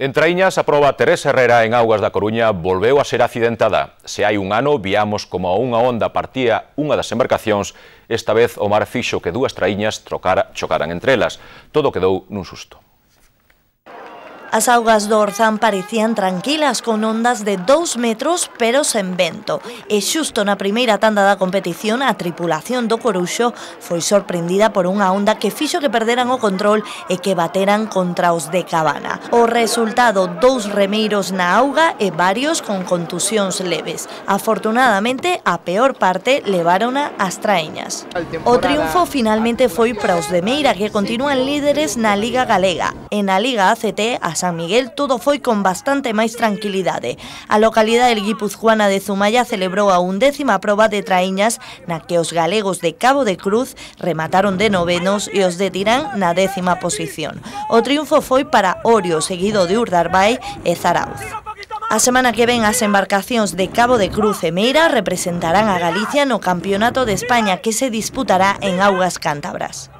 En Traíñas, a proba Teresa Herrera en augas da Coruña volveu a ser accidentada. Se hai un ano viamos como unha onda partía unha das embarcacións, esta vez o mar fixo que dúas traíñas chocaran entre elas. Todo quedou nun susto. As augas do Orzán parecían tranquilas con ondas de 2 metros pero sen vento. E xusto na primeira tanda da competición a tripulación do Coruxo foi sorprendida por unha onda que fixo que perderan o control e que bateran contra os de Cabana. O resultado, 2 remeiros na auga e varios con contusións leves. Afortunadamente, a peor parte levárona as traíñas. O triunfo finalmente foi para os de Meira, que continúan líderes na Liga Galega. E na Liga ACT, a San Miguel, todo foi con bastante máis tranquilidade. A localidade guipuzcoana de Zumaya celebrou a 11ª proba de traíñas na que os galegos de Cabo de Cruz remataron de novenos e os de Tirán na 10ª posición. O triunfo foi para Orio, seguido de Urdarbay e Zarauz. A semana que ven as embarcacións de Cabo de Cruz e Meira representarán a Galicia no Campeonato de España que se disputará en augas cántabras.